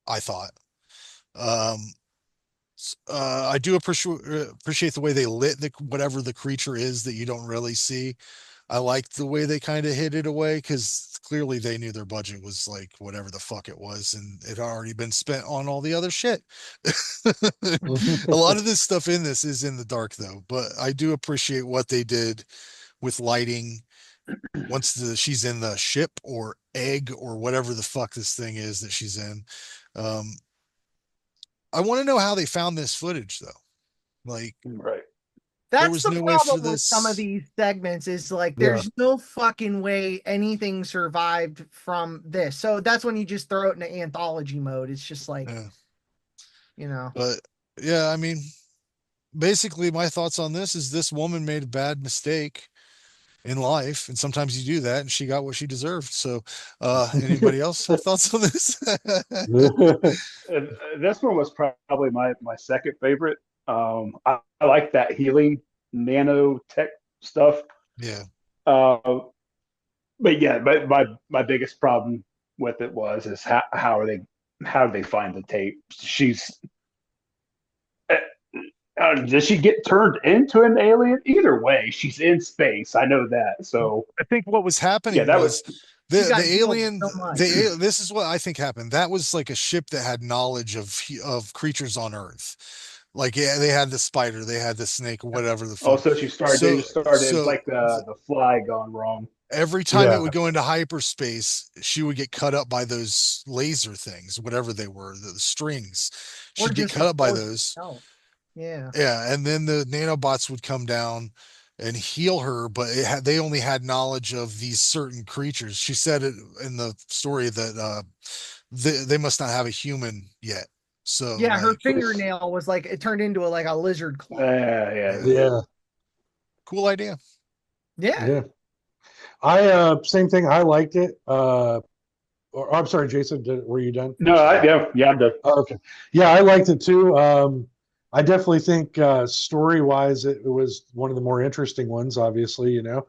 [SPEAKER 1] I thought. Um, I do appreciate the way they lit whatever the creature is that you don't really see. I liked the way they kind of hid it away because clearly they knew their budget was like whatever the fuck it was, and it had already been spent on all the other shit. A lot of this stuff in this is in the dark though, but I do appreciate what they did with lighting once she's in the ship or egg or whatever the fuck this thing is that she's in. Um, I want to know how they found this footage though. Like
[SPEAKER 3] Right.
[SPEAKER 1] there
[SPEAKER 4] That's
[SPEAKER 1] was
[SPEAKER 4] the
[SPEAKER 1] no way for
[SPEAKER 4] problem with some of
[SPEAKER 1] this.
[SPEAKER 4] these segments is like
[SPEAKER 2] Yeah.
[SPEAKER 4] there's no fucking way anything survived from this. So that's when you just throw it into anthology mode. It's just like,
[SPEAKER 1] Yeah.
[SPEAKER 4] you know.
[SPEAKER 1] But yeah, I mean, basically my thoughts on this is this woman made a bad mistake in life, and sometimes you do that, and she got what she deserved. So anybody else have thoughts on this?
[SPEAKER 3] This one was probably my second favorite. I like that healing nanotech stuff.
[SPEAKER 1] Yeah.
[SPEAKER 3] But yeah, but my biggest problem with it is how do they find the tape? Does she get turned into an alien? Either way, she's in space. I know that. So
[SPEAKER 1] I think what was
[SPEAKER 3] yeah,
[SPEAKER 1] happening
[SPEAKER 3] that
[SPEAKER 1] was
[SPEAKER 3] was
[SPEAKER 1] the alien,
[SPEAKER 4] so much.
[SPEAKER 1] this is what I think happened. That was like a ship that had knowledge of creatures on Earth. Like, yeah, they had the spider, they had the snake, whatever the fuck.
[SPEAKER 3] also she started.
[SPEAKER 1] So,
[SPEAKER 3] They started. It was
[SPEAKER 1] so
[SPEAKER 3] like the fly gone wrong.
[SPEAKER 1] every time it
[SPEAKER 2] Yeah.
[SPEAKER 1] would go into hyperspace, she would get cut up by those laser things, whatever they were, the strings.
[SPEAKER 4] Or
[SPEAKER 1] She'd get
[SPEAKER 4] just
[SPEAKER 1] cut up by
[SPEAKER 4] force
[SPEAKER 1] those.
[SPEAKER 4] itself. Yeah.
[SPEAKER 1] Yeah, and then the nanobots would come down and heal her, but they only had knowledge of these certain creatures. She said it in the story that they must not have a human yet. So
[SPEAKER 4] Yeah, her
[SPEAKER 1] like,
[SPEAKER 4] fingernail was like it turned into like a lizard claw.
[SPEAKER 3] Yeah.
[SPEAKER 2] Yeah.
[SPEAKER 1] cool idea.
[SPEAKER 4] Yeah.
[SPEAKER 2] Yeah. I same thing. I liked it. I'm sorry, Jason. Were you done?
[SPEAKER 3] No, yeah, I'm done.
[SPEAKER 2] Oh, okay. Yeah, I liked it too. I definitely think story wise, it was one of the more interesting ones, obviously, you know.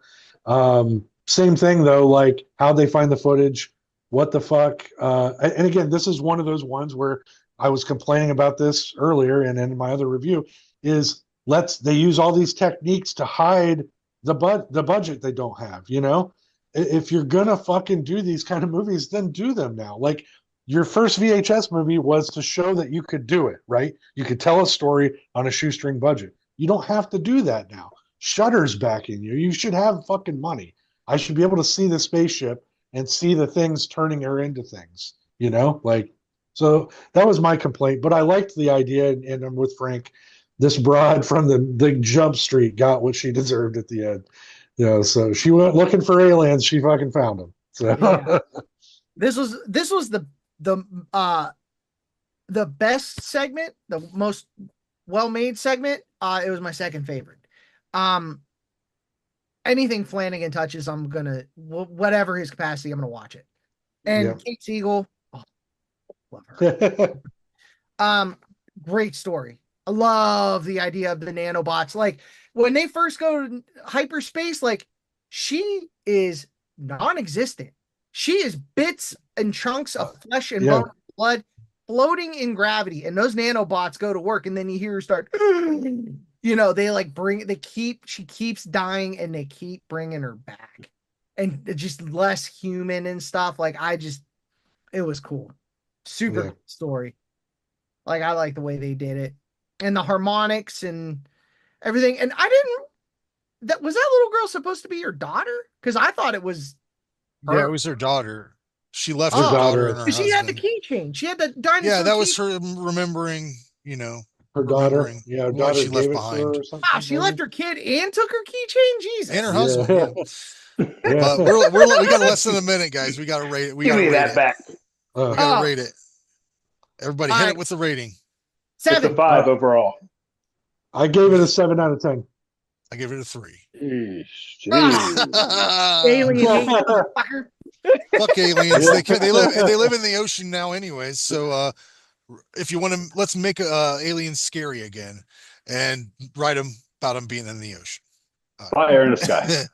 [SPEAKER 2] Same thing though, like how they find the footage, what the fuck. And again, this is one of those ones where I was complaining about this earlier and in my other review is they use all these techniques to hide the budget they don't have, you know? If you're gonna fucking do these kind of movies, then do them now. Like your first VHS movie was to show that you could do it, right? You could tell a story on a shoestring budget. You don't have to do that now. Shutter's backing you. You should have fucking money. I should be able to see the spaceship and see the things turning her into things, you know? Like, so that was my complaint. But I liked the idea, and I'm with Frank. This broad from the Jump Street got what she deserved at the end. You know, so she went looking for aliens. She fucking found them. So
[SPEAKER 4] Yeah. This was the best segment, the most well-made segment. It was my second favorite. Anything Flanagan touches, I'm gonna whatever his capacity, I'm gonna watch it. And
[SPEAKER 2] Yeah.
[SPEAKER 4] Kate Siegel, oh, love her. Great story. I love the idea of the nanobots. Like when they first go to hyperspace, like she is non-existent. She is bits and chunks of flesh and
[SPEAKER 2] Yeah.
[SPEAKER 4] bone and blood floating in gravity, and those nanobots go to work, and then you hear her start. You know, she keeps dying, and they keep bringing her back, and it's just less human and stuff. Like it was cool, super
[SPEAKER 2] Yeah.
[SPEAKER 4] cool story. Like I like the way they did it, and the harmonics and everything. And I didn't. Was that little girl supposed to be your daughter? Because I thought it was.
[SPEAKER 1] Yeah, it was her daughter. She left
[SPEAKER 4] Oh,
[SPEAKER 1] her daughter
[SPEAKER 2] daughter.
[SPEAKER 1] and her
[SPEAKER 4] She had the
[SPEAKER 1] husband.
[SPEAKER 4] keychain. She had the dinosaur.
[SPEAKER 1] Yeah, that was
[SPEAKER 4] keychain.
[SPEAKER 1] her remembering,
[SPEAKER 2] Her daughter.
[SPEAKER 1] remembering
[SPEAKER 2] Yeah, her
[SPEAKER 1] what
[SPEAKER 2] daughter
[SPEAKER 1] she left
[SPEAKER 2] gave it to her
[SPEAKER 1] behind.
[SPEAKER 2] or something.
[SPEAKER 4] Wow, she left her kid and took her keychain. Jesus.
[SPEAKER 1] And her
[SPEAKER 2] Yeah.
[SPEAKER 1] husband. Yeah.
[SPEAKER 2] Yeah.
[SPEAKER 1] But we got less than a minute, guys. We got to rate it. We
[SPEAKER 3] Give
[SPEAKER 1] got to
[SPEAKER 3] me
[SPEAKER 1] rate
[SPEAKER 3] that
[SPEAKER 1] it.
[SPEAKER 3] back.
[SPEAKER 1] We
[SPEAKER 2] Uh,
[SPEAKER 1] got to
[SPEAKER 4] Oh.
[SPEAKER 1] rate it. Everybody,
[SPEAKER 4] All
[SPEAKER 1] hit
[SPEAKER 4] right.
[SPEAKER 1] it with the rating.
[SPEAKER 3] It's a
[SPEAKER 4] 7.
[SPEAKER 3] 5 overall.
[SPEAKER 2] I gave it a 7 out of 10.
[SPEAKER 1] I give it a 3.
[SPEAKER 4] Alien
[SPEAKER 1] Fuck
[SPEAKER 4] fucker.
[SPEAKER 1] aliens.
[SPEAKER 2] Yeah.
[SPEAKER 1] They live in the ocean now, anyways. So if you want to, let's make aliens scary again, and write them about them being in the ocean.
[SPEAKER 3] Fire in the sky.